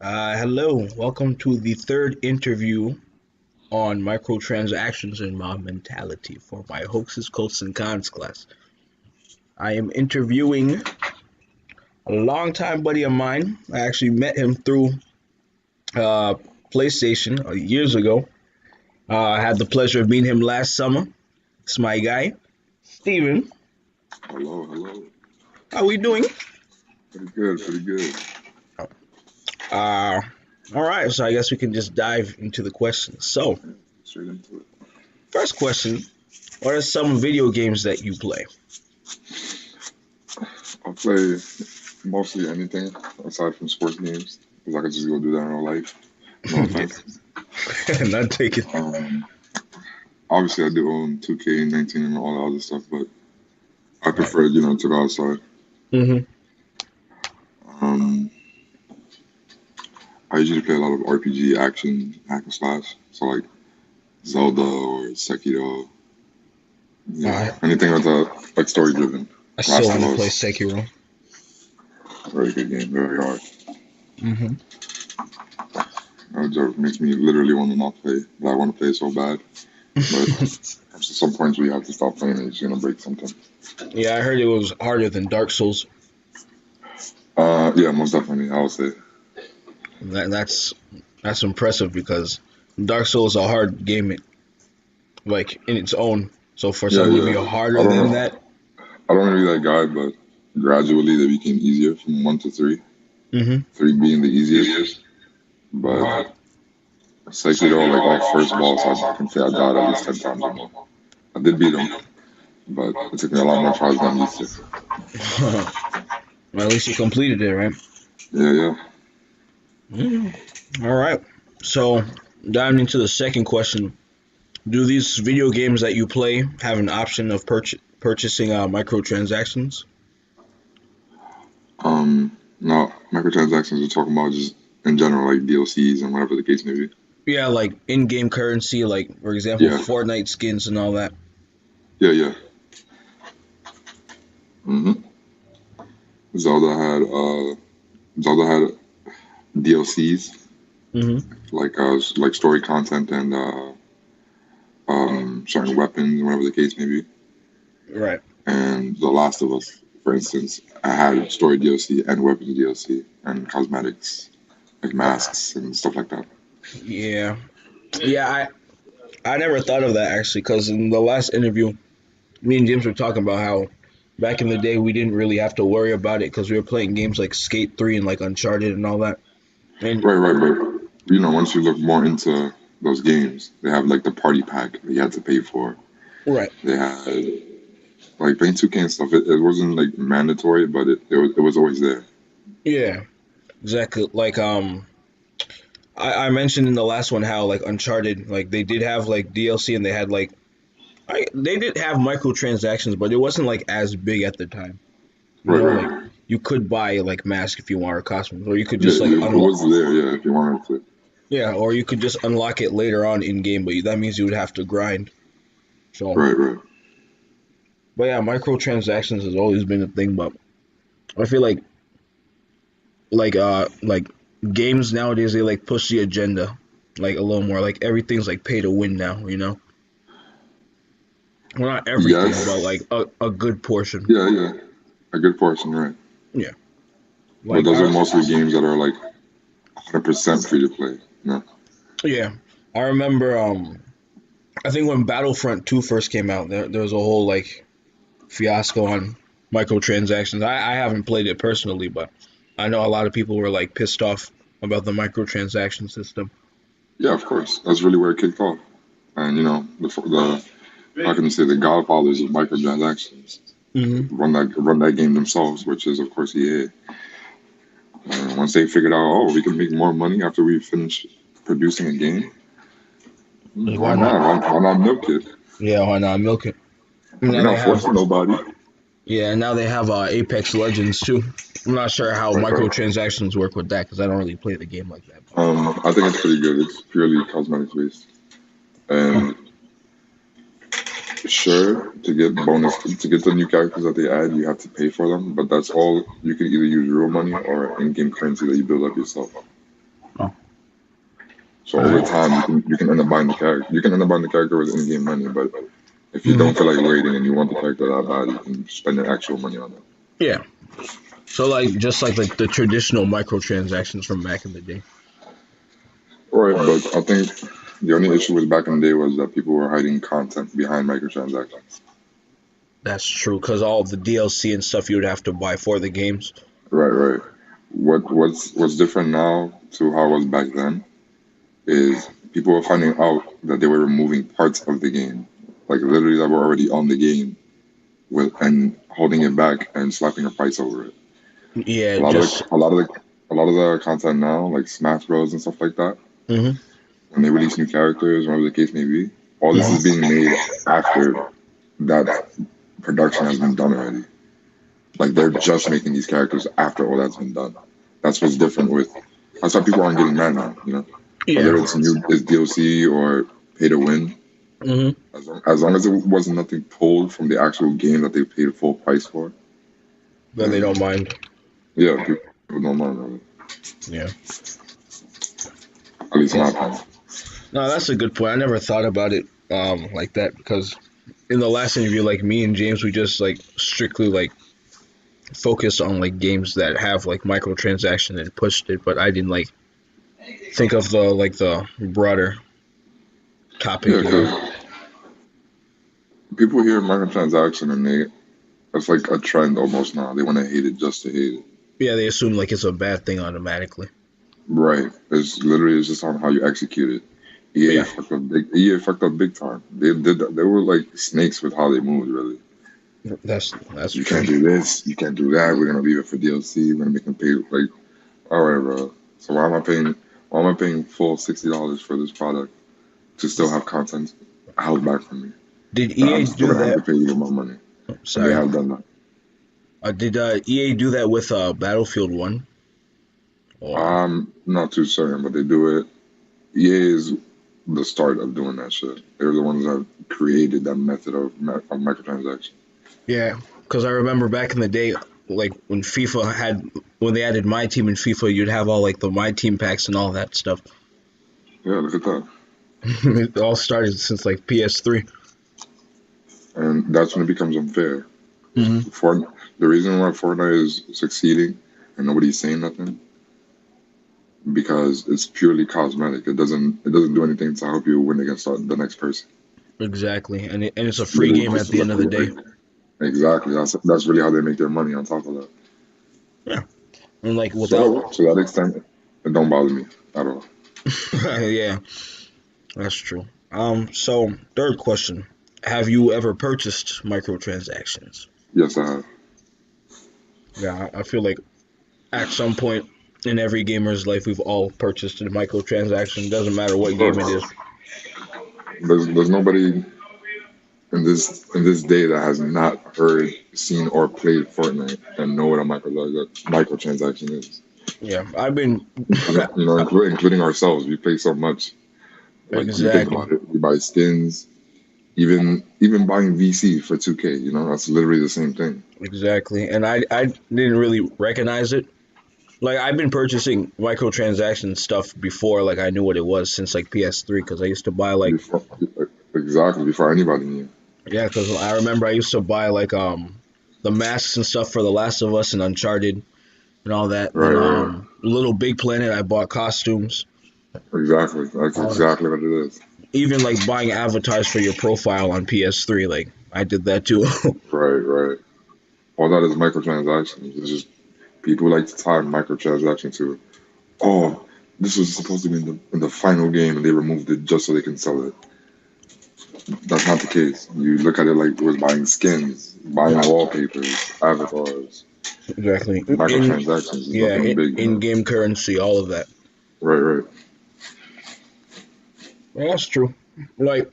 Hello, welcome to the third interview on Microtransactions and Mob Mentality for my Hoaxes Cults and Cons class. I am interviewing a longtime buddy of mine. I actually met him through uh, PlayStation years ago. I had the pleasure of meeting him last summer. It's my guy, Steven. Hello, hello. How we doing? Pretty good, pretty good. Uh, all right, so I guess we can just dive into the questions. So, Yeah, straight into it. first question, what are some video games that you play? I play mostly anything aside from sports games because I could just go do that in real life. No offense. Not taking. Um, Obviously, I do own 2K19 and all the other stuff, but I Right. prefer, to go outside. Mm-hmm. Um, I usually play a lot of RPG action, hack and slash. So, like Zelda or Sekiro, I anything with like story driven. I still Last of want to play Us, Sekiro. very good game, very hard. Mm-hmm. It just makes me literally want to not play, but I want to play so bad. But there's some points where you have to stop playing and you're gonna break something. Yeah, I heard it was harder than Dark Souls. Yeah, most definitely, I would say. That's impressive because Dark Souls is a hard game, like in its own. So for Yeah, something to be yeah. I harder don't than know. that, I don't want to be that guy, but gradually they became easier from one to three. mm-hmm. Three being the easiest. But Sekiro, like all first boss, I can say I died at least 10 times or more. I did beat him, but it took me a lot more tries than I'm used to. Well, at least you completed it, right? Yeah, yeah. All right. So diving into the second question, do these video games that you play have an option of purchasing microtransactions? No, microtransactions we're talking about just in general, like DLCs and whatever the case may be. Yeah, like in-game currency, like for example, Yeah, Fortnite skins and all that. yeah, yeah. hmm Zelda had uh Zelda had DLCs Mm-hmm. like story content and certain weapons, whatever the case may be. Right. And The Last of Us, for instance, I had story DLC and weapons DLC and cosmetics like masks and stuff like that. Yeah. Yeah, I never thought of that actually, because in the last interview, me and James were talking about how back in the day we didn't really have to worry about it because we were playing games like Skate 3 and like Uncharted and all that. And Right, right, but once you look more into those games, they have like the party pack that you had to pay for. right. They had like playing 2K and stuff. It wasn't like mandatory, but it was always there. Yeah. Exactly. Like I mentioned in the last one how like Uncharted, like they did have like DLC and they had like they did have microtransactions, but it wasn't like as big at the time. You Right, know, like right. you could buy like mask if you want or costumes, or you could Yeah, just like it unlock. was there. Yeah, if you wanted to. Yeah, or you could just unlock it later on in game, but that means you would have to grind. So, Right, right. but yeah, microtransactions has always been a thing, but I feel like games nowadays they like push the agenda like a little more. Like everything's like pay to win now, you know. Well, not everything, but Yes. like a good portion. Yeah, yeah. A good portion, right? Yeah, But like those are mostly games that are like 100% free to play. No. yeah, I remember I think when Battlefront 2 first came out, there was a whole like fiasco on microtransactions. I haven't played it personally, but I know a lot of people were like pissed off about the microtransaction system. Yeah, of course. That's really where it kicked off. And the how can you say the godfathers of microtransactions Hmm. run that game themselves, which is of course EA. And once they figured out, oh, we can make more money after we finish producing a game, Like why why not? not? Why not milk it? Yeah, why not milk it? We're Now they not have forcing nobody. yeah, now they have Apex Legends too. I'm not sure how Right, right. microtransactions work with that because I don't really play the game like that. I think it's pretty good. It's purely cosmetics based. But, And sure, to get the new characters that they add, you have to pay for them. But that's all. You can either use real money or in-game currency that you build up yourself. So over time, you can end up buying the character. You can end up buying the character with in-game money, but if you don't Mm-hmm. feel like waiting and you want the character that bad, you can spend your actual money on it. Yeah. So like just like the traditional microtransactions from back in the day. Right, but I think the only issue was back in the day was that people were hiding content behind microtransactions. That's true, because all the DLC and stuff you would have to buy for the games. Right, right. What's different now to how it was back then is people were finding out that they were removing parts of the game, like literally that were already on the game, with and holding it back and slapping a price over it. Yeah, A lot of just the, a lot of the, a lot of the content now, like Smash Bros and stuff like that, hmm when they release new characters, whatever the case may be, all this is being made after that production has been done already. Like they're just making these characters after all that's been done. That's what's different with. That's why people aren't getting mad now. Whether yeah. it's DLC or pay to win. hmm As long as it wasn't nothing pulled from the actual game that they paid full price for, Then they then don't mind. yeah, people don't mind about it. Yeah. At least in my opinion. No, that's a good point. I never thought about it like that because in the last interview, like me and James, we just like strictly like focused on like games that have like microtransaction and pushed it, but I didn't like think of the broader topic, Yeah, because people hear microtransaction and it's like a trend almost now. They want to hate it just to hate it. Yeah, they assume like it's a bad thing automatically. Right. It's just on how you execute it. EA Yeah, fucked up big. EA fucked up big time. They did. They were like snakes with how they moved. Really. that's You true. can't do this. You can't do that. We're gonna leave it for DLC. We're gonna make them pay. Like, all right, bro. So why am I paying? Why am I paying full $60 for this product to still have content held back from me? Did That I'm EA still do gonna have that? to pay even more money, and they Sorry. have done that. Did EA do that with Battlefield 1? Or I'm not too certain, but they do it. EA is the start of doing that shit. They're the ones that created that method of microtransaction. yeah, because I remember back in the day, like when they added My Team in FIFA, you'd have all like the My Team packs and all that stuff. Yeah, look at that. It all started since like PS3. And that's when it becomes unfair. hmm The reason why Fortnite is succeeding and nobody's saying nothing because it's purely cosmetic. It doesn't do anything to help you win against the next person. Exactly, and it's a It's free literally game just at to the end let of the you day. exactly. That's really how they make their money on top of that. Yeah, and like without, So to that extent, it don't bother me at all. yeah, that's true. So third question: have you ever purchased microtransactions? Yes, I have. Yeah, I feel like at some point in every gamer's life, we've all purchased a microtransaction. Doesn't matter Of what game it is. course. There's nobody in this day that has not heard, seen, or played Fortnite and know what a microtransaction is. Yeah, I've been Including ourselves. We play so much. Like you think exactly, about it, we buy skins, even buying VC for 2K. That's literally the same thing. exactly, and I didn't really recognize it. Like I've been purchasing microtransaction stuff before, like I knew what it was since like PS3 because I used to buy like Before, exactly before anybody knew. yeah, because I remember I used to buy like the masks and stuff for The Last of Us and Uncharted and all that. Right, Then right, Little Big Planet, I bought costumes. right. Exactly. That's All exactly what it is. even like buying avatars for your profile on PS3, like I did that too. Right, right. All that is microtransactions. It's just people like to tie microtransactions to it. Oh, this was supposed to be in the final game, and they removed it just so they can sell it. That's not the case. You look at it like it was buying skins, buying wallpapers, avatars. Exactly. Microtransactions is nothing big. In-game currency, all of that. Right, right. Well, that's true. Like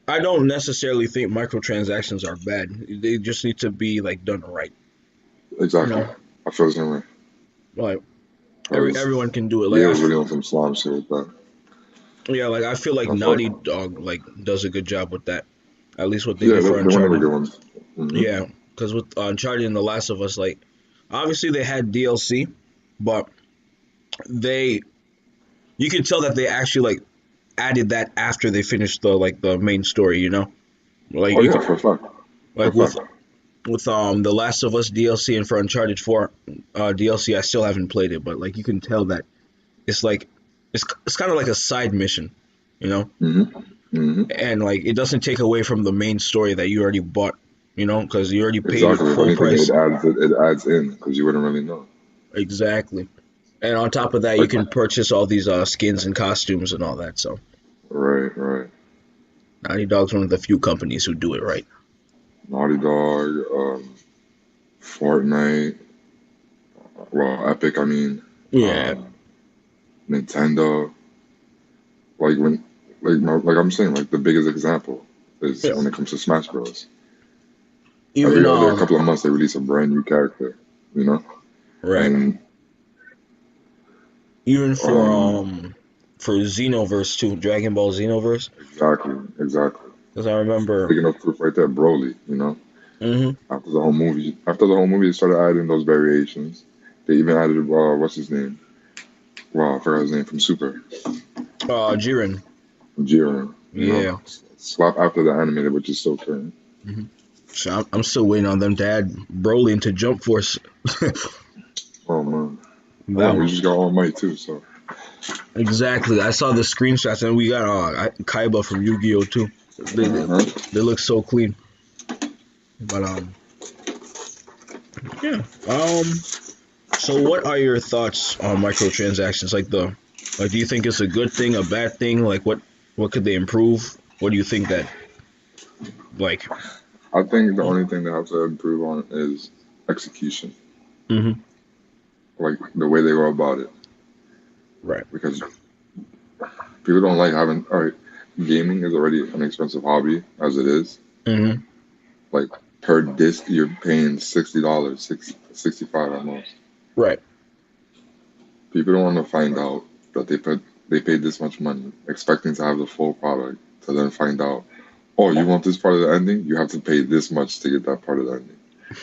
I don't necessarily think microtransactions are bad. They just need to be like done right. You Exactly. know, I feel the same way. like Because everyone can do it. EA was really on some slime shit with that. Yeah, like I feel like I felt, Naughty Dog like does a good job with that. At least what they yeah, did for they're one of the Uncharted. good ones. Hmm. Yeah, because with Uncharted and The Last of Us, like obviously they had DLC, but they you can tell that they actually like added that after they finished the main story. Like Oh you yeah, could for a fact, for like a fact. with the Last of Us DLC and for Uncharted 4 DLC. I still haven't played it, but like you can tell that it's like it's kind of like a side mission, you know, Mm-hmm. Mm-hmm. and like it doesn't take away from the main story that you already bought, because you already paid it Exactly. If full anything, price. it adds in because you wouldn't really know. Exactly. And on top of that, you Like can purchase all these skins and costumes and all that. So right, right. Naughty Dog's one of the few companies who do it right. Naughty Dog, Fortnite, well, Epic. I mean, Yeah. um, Nintendo. Like when, like I'm saying, like the biggest example is Yeah. when it comes to Smash Bros. Even Every other couple of months they release a brand new character, you know, right. and Even um, for Xenoverse too, Dragon Ball Xenoverse. exactly, exactly. Because I remember. Big enough proof right there, Broly. You know, Hmm. after the whole movie, they started adding those variations. They even added what's his name? Wow, I forgot his name from Super. Jiren. Jiren. You know, Yeah. slap after the animated, which is so current. Hmm. So I'm still waiting on them to add Broly into Jump Force. Oh man. That Oh, we one. just got All Might too. So Exactly. I saw the screenshots, and we got Kaiba from Yu-Gi-Oh too. They, they uh-huh. they look so clean. But yeah. So what are your thoughts on microtransactions? Like, do you think it's a good thing, a bad thing? Like, what could they improve? What do you think that like? I think the only thing they have to improve on is execution, Hmm. like the way they go about it, Right. because people don't like having. All right, gaming is already an expensive hobby as it is. Hmm. Like per disc, you're paying $60, 65 almost. Right. People don't want to find out that they paid this much money, expecting to have the full product, to then find out, oh, you want this part of the ending? You have to pay this much to get that part of the ending.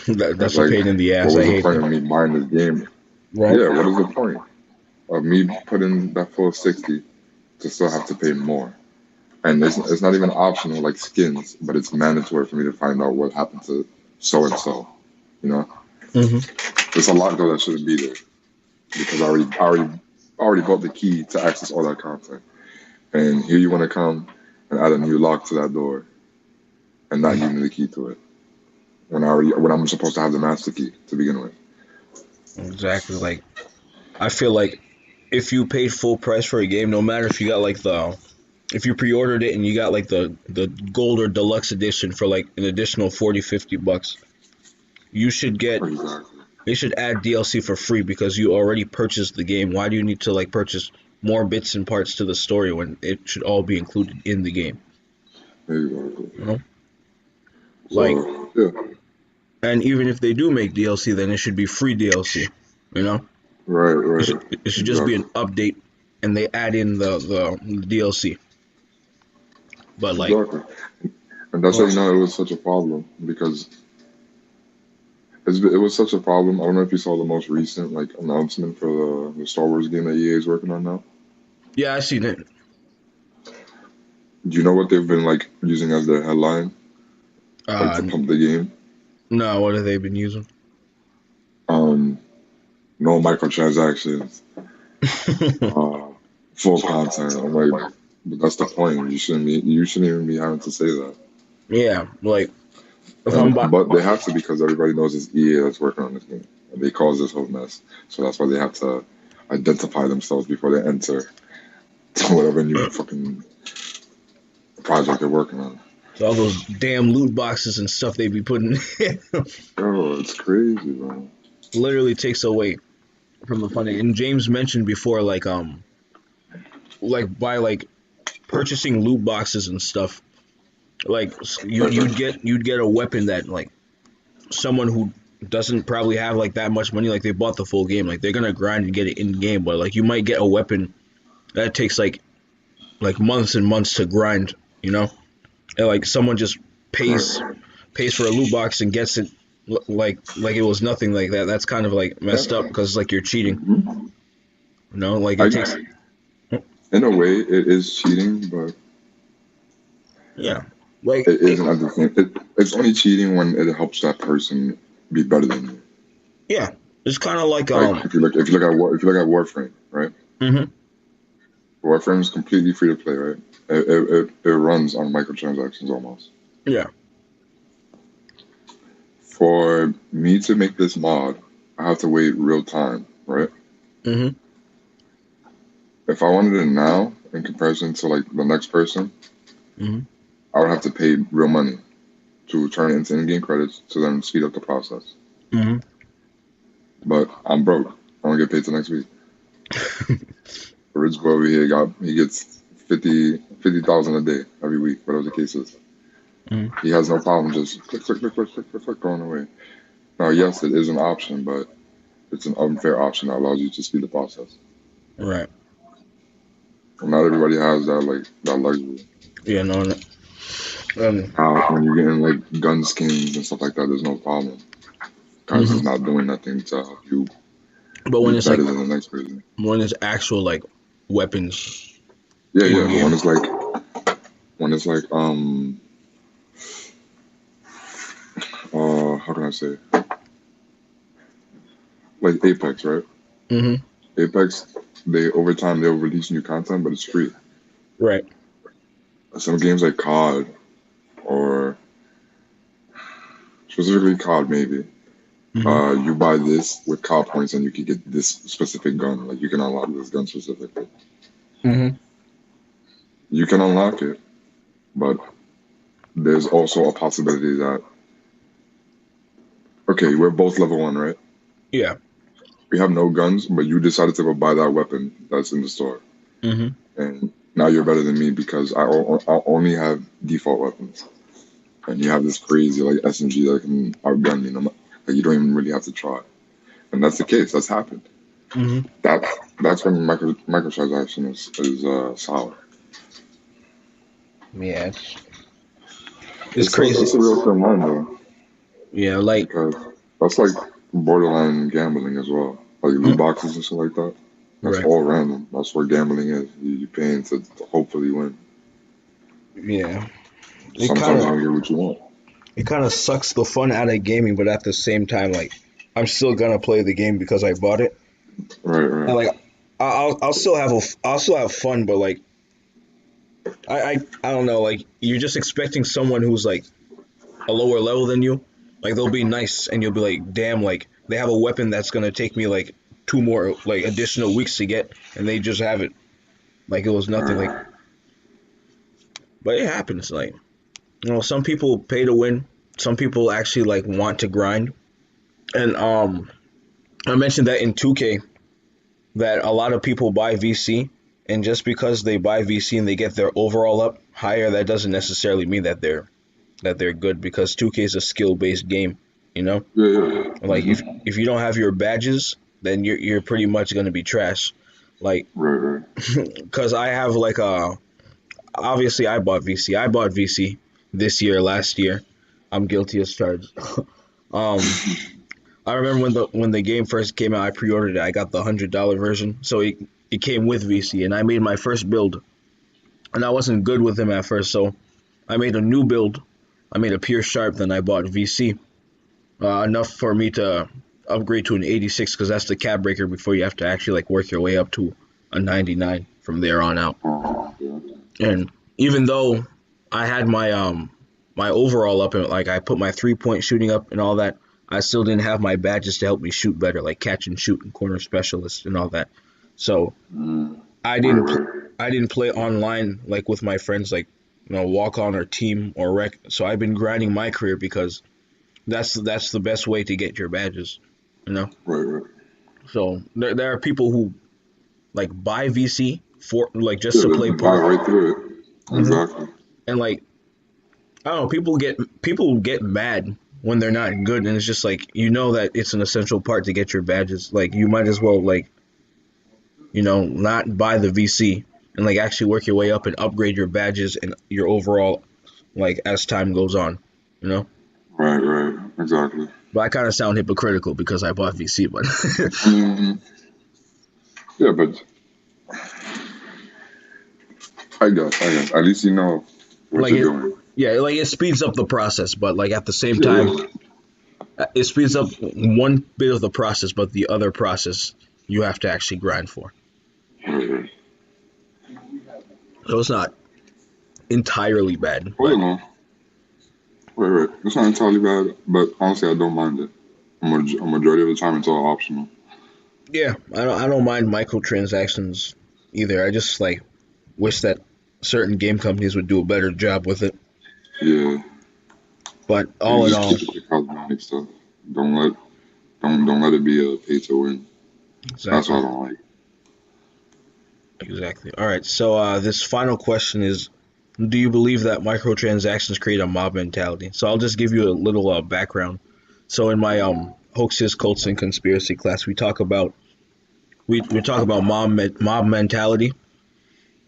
And it's That's a like, pain in the what ass. I was the hate point that. of me buying this game? Right. Yeah, what is the point of me putting that full 60 to still have to pay more? And it's not even optional like skins, but it's mandatory for me to find out what happened to so and so. You know, Hmm. there's a lot though that shouldn't be there because I already bought the key to access all that content. And here you want to come and add a new lock to that door and not give me the key to it when I'm supposed to have the master key to begin with. Exactly. Like, I feel like if you paid full price for a game, no matter if you got like the if you pre-ordered it and you got like the gold or deluxe edition for like an additional 40-50 bucks, you should get Exactly. they should add DLC for free because you already purchased the game. Why do you need to like purchase more bits and parts to the story when it should all be included in the game? Exactly. You know? Like, So yeah, and even if they do make DLC, then it should be free DLC. You know? right, It right, should it should just be an exactly, update and they add in the DLC. But like, exactly. And that's how oh, you know it was such a problem because it was such a problem. I don't know if you saw the most recent like announcement for the Star Wars game that EA is working on now. yeah, I seen it. Do you know what they've been like using as their headline, like to Uh, pump the game? no, what have they been using? Um, no microtransactions, uh, full content. I'm like, but that's the point. You shouldn't even be having to say that. Yeah, like if I'm And about but they have to because everybody knows it's EA that's working on this game. And they caused this whole mess, so that's why they have to identify themselves before they enter to whatever new fucking project they're working on. all those damn loot boxes and stuff they be putting Oh, it's crazy, bro. literally takes away from the fun. And James mentioned before, like by like purchasing loot boxes and stuff, like you'd get a weapon that like someone who doesn't probably have like that much money, like they bought the full game, like they're gonna grind and get it in game, but like you might get a weapon that takes like months and months to grind, you know, and like someone just pays Right. pays for a loot box and gets it like it was nothing like that. That's kind of like messed up Yeah. because like you're cheating, Hmm. you know, like it takes. I In a way, it is cheating, but Yeah, like it isn't at the same. It's only cheating when it helps that person be better than you. yeah, it's kind of like Like if you look at Warframe, right? hmm Warframe is completely free to play, right? It runs on microtransactions almost. yeah, For me to make this mod, I have to wait real time, right? hmm If I wanted it now, in comparison to like the next person, hmm I would have to pay real money to turn it into in-game credits to then speed up the process. hmm But I'm broke. I don't get paid till next week. The rich boy over here he gets 50,000 a day every week, whatever the case is. hmm He has no problem just click going away. Now, yes, it is an option, but it's an unfair option that allows you to speed the process. right. And not everybody has that luxury. Yeah, no, no. When you're getting like gun skins and stuff like that, there's no problem. Because hmm it's not doing nothing to help you But be when it's like better than the next person. when it's actual like weapons Yeah, in yeah. But game. when it's like how can I say, like Apex, right? hmm Apex, they over time they'll release new content, but it's free. Right. Some games like COD or specifically COD, maybe. hmm You buy this with COD points and you can get this specific gun. Like you can unlock this gun specifically. hmm You can unlock it, but there's also a possibility that okay, we're both level 1, right? Yeah. We have no guns, but you decided to go buy that weapon that's in the store, hmm and now you're better than me because I only have default weapons, and you have this crazy like SMG that can outgun me. Like you don't even really have to try, and that's the case. That's happened. hmm That that's when microtransaction is solid. Yeah, it's crazy. It's a real thin line though, Yeah, like because that's like borderline gambling as well. Like loot mm, boxes and stuff like that. That's right. all random. That's what gambling is. You're paying to hopefully win. Yeah. It kind Sometimes of you don't get what you want. it kind of sucks the fun out of gaming, but at the same time, like I'm still gonna play the game because I bought it, Right, and right. like I'll still have I'll still have fun, but like I don't know, like you're just expecting someone who's like a lower level than you, like they'll be nice, and you'll be like, damn, like they have a weapon that's gonna take me like two more like additional weeks to get, and they just have it like it was nothing, like. Right. But it happens, like some people pay to win, some people actually like want to grind, and I mentioned that in 2K that a lot of people buy VC, and just because they buy VC and they get their overall up higher, that doesn't necessarily mean that they're good because 2K is a skill based game. You know, Yeah, yeah. like if you don't have your badges, then you're pretty much gonna be trash. Like, Right, right. cause I have like obviously I bought VC. I bought VC this year, last year. I'm guilty as charged. um, I remember when the game first came out, I pre-ordered it. I got the $100 version, so it came with VC, and I made my first build, and I wasn't good with him at first, so I made a new build. I made a pure sharp, then I bought VC, enough for me to upgrade to an 86 because that's the cap breaker before you have to actually like work your way up to a 99 from there on out. Yeah. And even though I had my overall up and like I put my 3 point shooting up and all that, I still didn't have my badges to help me shoot better, like catch and shoot and corner specialist and all that. So I Right, didn't pl- right. I didn't play online like with my friends, like walk on or team or rec. So I've been grinding my career because that's the best way to get your badges, you know. Right, right. So there are people who like buy VC for like just Yeah, to let's play buy part. right through it. hmm Exactly. And like I don't know, people get mad when they're not good, and it's just like that it's an essential part to get your badges. Like you might as well like not buy the VC and like actually work your way up and upgrade your badges and your overall like as time goes on. You know, Right, right. Exactly. but I kind of sound hypocritical because I bought VC, but hmm Yeah, but I guess. At least you know what Like you're it, doing. yeah, like it speeds up the process, but like at the same Yeah, time, yeah. it speeds up one bit of the process, but the other process you have to actually grind for. Right, right. So it's not entirely bad, Oh, but no. Right, right. It's not entirely bad, but honestly, I don't mind it. A majority of the time, it's all optional. yeah, I don't mind microtransactions either. I just like wish that certain game companies would do a better job with it. Yeah, But yeah. all in Just all, keep it the cosmetic stuff. Don't let don't let it be a pay to win. That's what exactly, I don't like. exactly. All right, so this final question is: do you believe that microtransactions create a mob mentality? So I'll just give you a little background. So in my hoaxes, cults, and conspiracy class, we talk about mob mentality,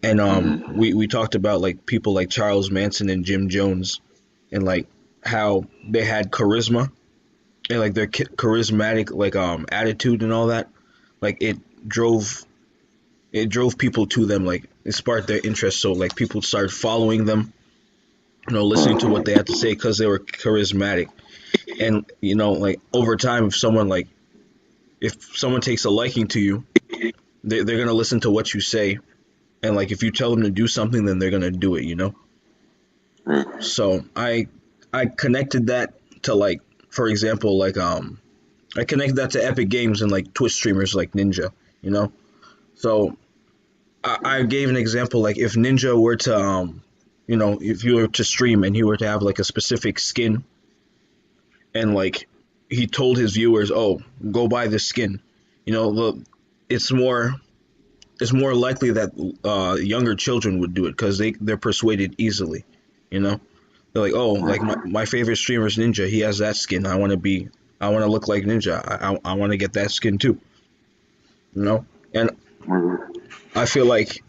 and Hmm. we talked about like people like Charles Manson and Jim Jones, and like how they had charisma and like their charismatic like attitude and all that. Like drove it drove people to them. Like it sparked their interest, so like people started following them, listening to what they had to say because they were charismatic. And like over time, if someone takes a liking to you, they're gonna listen to what you say, and like if you tell them to do something, then they're gonna do it. Right. So I connected that to like, for example, like I connected that to Epic Games and like Twitch streamers like Ninja, you know. So I gave an example, like if Ninja were to if you were to stream and he were to have like a specific skin, and like he told his viewers, oh, go buy this skin, it's more it's more likely that younger children would do it because they're persuaded easily, you know. They're like, oh, like Right. my favorite streamer is Ninja. He has that skin. I want to look like Ninja. I want to get that skin too, you know. And Right. I feel like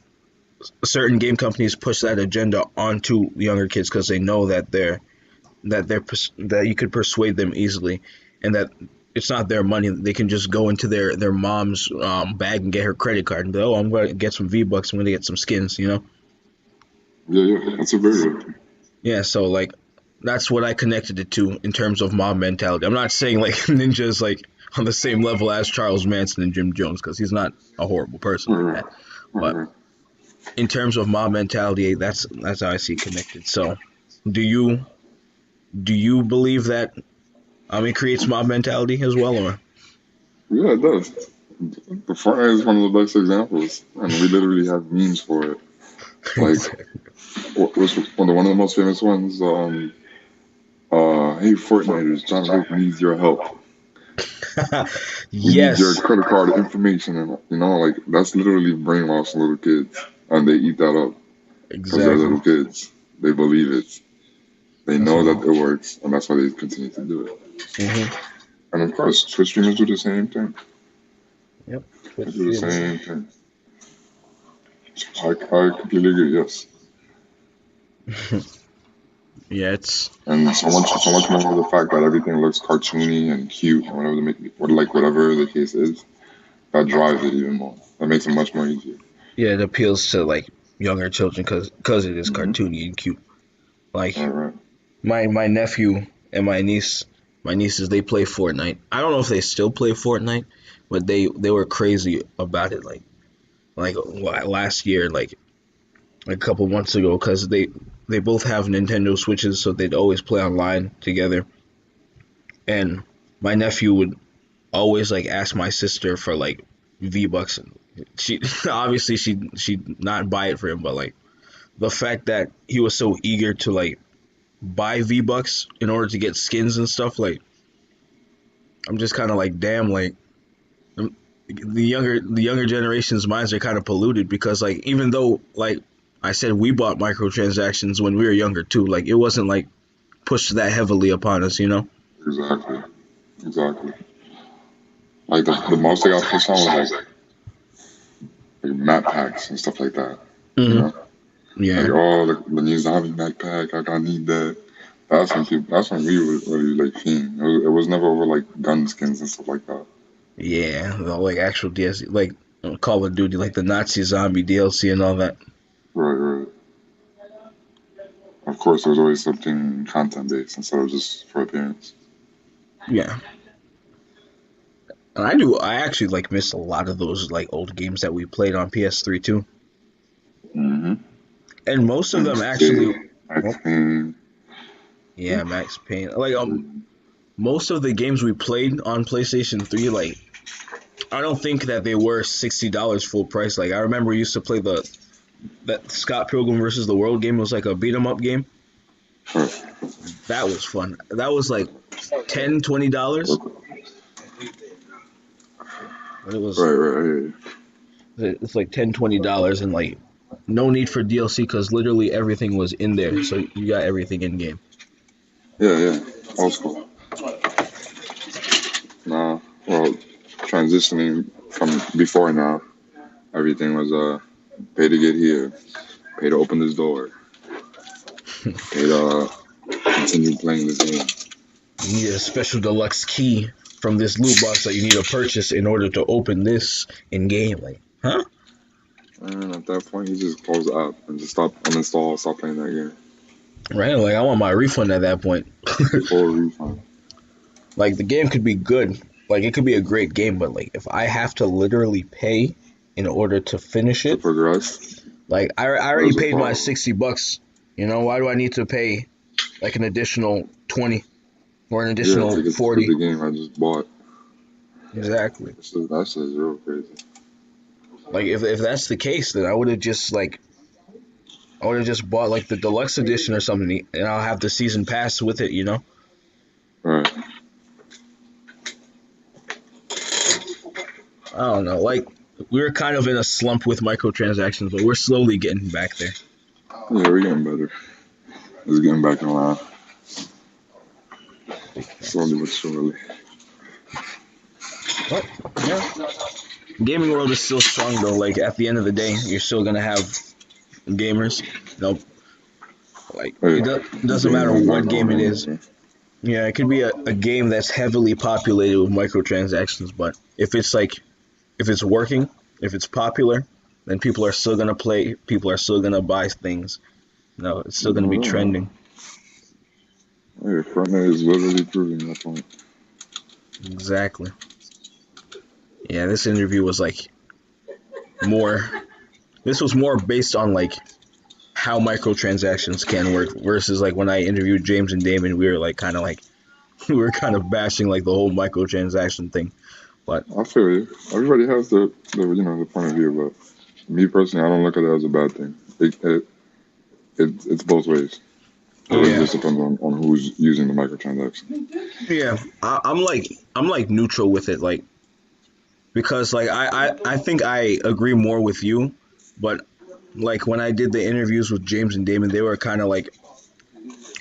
certain game companies push that agenda onto younger kids because they know that you could persuade them easily, and that it's not their money. They can just go into their mom's bag and get her credit card and be, oh, I'm going to get some V-Bucks. I'm going to get some skins. Yeah, yeah. That's a very real thing. Yeah, so like that's what I connected it to in terms of mob mentality. I'm not saying like Ninja is like on the same level as Charles Manson and Jim Jones because he's not a horrible person Right, like right, that. right, But right. in terms of mob mentality, that's how I see it connected. So, do you do you believe that it creates mob mentality as well, or Yeah, it does. The Fortnite is one of the best examples, and we literally have memes for it. Like, what was one of the most famous ones? Hey Fortniters, John Wick needs your help. We need your yes, credit card information, and like that's literally brainwashing little kids, and they eat that up because they're exactly. little kids. They believe it. They That's know what. that it works, and that's why they continue to do it. Mm-hmm. And of course, Twitch streamers do the same thing. Yep. They Twitch do the streamers. same thing. I completely agree. Yes. Yeah, it's And so much more of the fact that everything looks cartoony and cute, and whatever whatever the case is, that drives it even more. That makes it much more easier. yeah, it appeals to like younger children because it is Hmm. cartoony and cute. All Like right. my nephew and my nieces, they play Fortnite. I don't know if they still play Fortnite, but they were crazy about it like last year, like a couple months ago, because they both have Nintendo Switches, so they'd always play online together. And my nephew would always like ask my sister for like V-Bucks. She obviously she'd not buy it for him, but like the fact that he was so eager to like buy V-Bucks in order to get skins and stuff, like I'm just kind of like, damn, like the younger generation's minds are kind of polluted because like even though like I said we bought microtransactions when we were younger too, like it wasn't like pushed that heavily upon us. Exactly. Exactly. Like the most they got pushed on was like map packs and stuff like that. You Mm-hmm. know, like Yeah, oh the new zombie backpack, I need that. That's when we were really like fiend. It was never over like gun skins and stuff like that. yeah, like actual DLC, like Call of Duty, like the Nazi zombie DLC and all that. Right, right. Of course, there's always something content based instead of just for appearance. Yeah. And I actually like miss a lot of those like old games that we played on PS3 too. Mm-hmm. And most of them actually, MSK, Max well, Payne. yeah, Max Payne. Like most of the games we played on PlayStation 3, like I don't think that they were $60 full price. Like I remember we used to play that Scott Pilgrim versus the World game. It was like a beat 'em up game. Right, That was fun. That was like $10, $20. But it was right. it's like $10, $20 and like no need for DLC because literally everything was in there. So you got everything in game. Yeah. Old school. Nah, well, transitioning from before now, everything was pay to get here, pay to open this door, pay to continue playing this game. You need a special deluxe key from this loot box that you need to purchase in order to open this in game. Like, huh? And at that point, you just close the app and just stop playing that game. Right? Like, I want my refund at that point. Full refund. Like, the game could be good. Like, it could be a great game, but like, if I have to literally pay in order to finish To it, progress, like, I already there's a paid my problem. $60. You know, why do I need to pay like an additional 20 or an Yeah, additional to get to the 40? game I just bought. Exactly. That's just real crazy. Like, if that's the case, then I would have just bought like the deluxe edition or something, and I'll have the season pass with it. You know. Right. I don't know. Like we're kind of in a slump with microtransactions, but we're slowly getting back there. Yeah, we're getting better. It's getting back in line. Big facts. Slowly but surely. But yeah, gaming world is still strong though. Like at the end of the day, you're still gonna have gamers. You know, like Hey, it doesn't matter gaming is not what game going it is. anywhere. Yeah, it could be a game that's heavily populated with microtransactions, but if it's working, if it's popular, then people are still gonna play. People are still gonna buy things. No, it's still gonna be trending. Hey, Fortnite is literally proving that point. Exactly. Yeah, this interview was like more. This was more based on like how microtransactions can work versus like when I interviewed James and Damon, we were like kind of like we were kind of bashing like the whole microtransaction thing. But I feel you. Everybody has the point of view, but me personally, I don't look at it as a bad thing. It's both ways. It really yeah, just depends on who's using the microtransaction. yeah, I'm like neutral with it, like because like I think I agree more with you, but like when I did the interviews with James and Damon, they were kind of like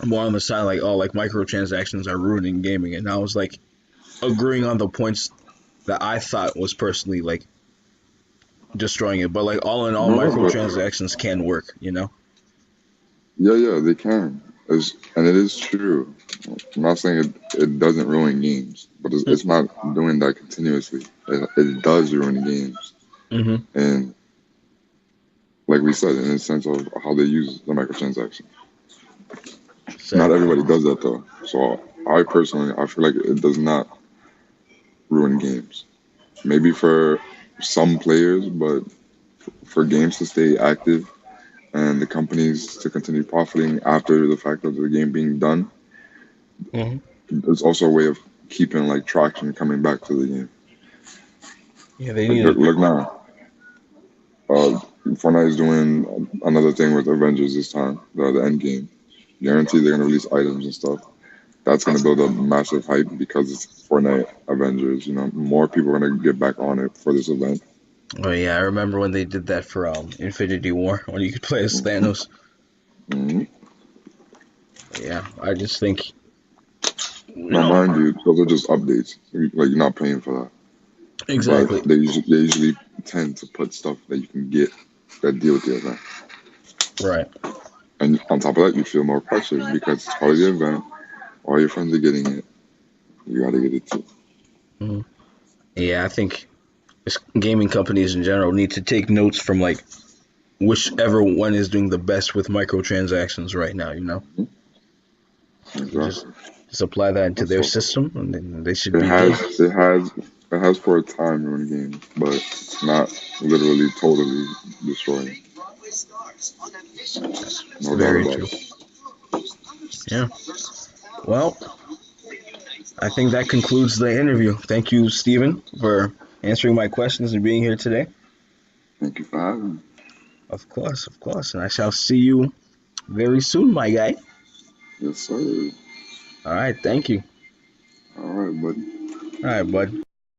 more on the side like oh like microtransactions are ruining gaming, and I was like agreeing on the points that I thought was personally like destroying it. But like all in all, No, but microtransactions can work, you know? yeah, they can. And it is true. I'm not saying it doesn't ruin games, but it's not doing that continuously. It does ruin games. Mm-hmm. And like we said, in the sense of how they use the microtransaction. Not Exactly. everybody does that though. So I feel like it does not ruin games. Maybe for some players, but for games to stay active and the companies to continue profiting after the fact of the game being done, Mm-hmm. it's also a way of keeping like traction coming back to the game. Yeah, they Like need to. look now, Fortnite is doing another thing with Avengers this time, the end game. Guaranteed they're gonna release items and stuff. That's gonna build up massive hype because it's Fortnite Avengers. You know, more people are gonna get back on it for this event. Oh yeah, I remember when they did that for Infinity War when you could play as Thanos. Mm-hmm. Yeah, I just think you Now, know mind you, those are just updates. Like you're not paying for that, but exactly they usually tend to put stuff that you can get that deal with the event. right. And on top of that, you feel more pressure because it's part of the event. All your friends are getting it. You gotta get it too. Mm-hmm. Yeah, I think gaming companies in general need to take notes from like whichever one is doing the best with microtransactions right now. Exactly. Just apply that into That's their all. system, and then they should It be has good. it has for a time ruined games, but it's not literally totally destroying. No doubt Very about true. it. Yeah. Well, I think that concludes the interview. Thank you, Stephen, for answering my questions and being here today. Thank you for having me. Of course, of course. And I shall see you very soon, my guy. Yes, sir. All right. Thank you. All right, buddy. All right, bud.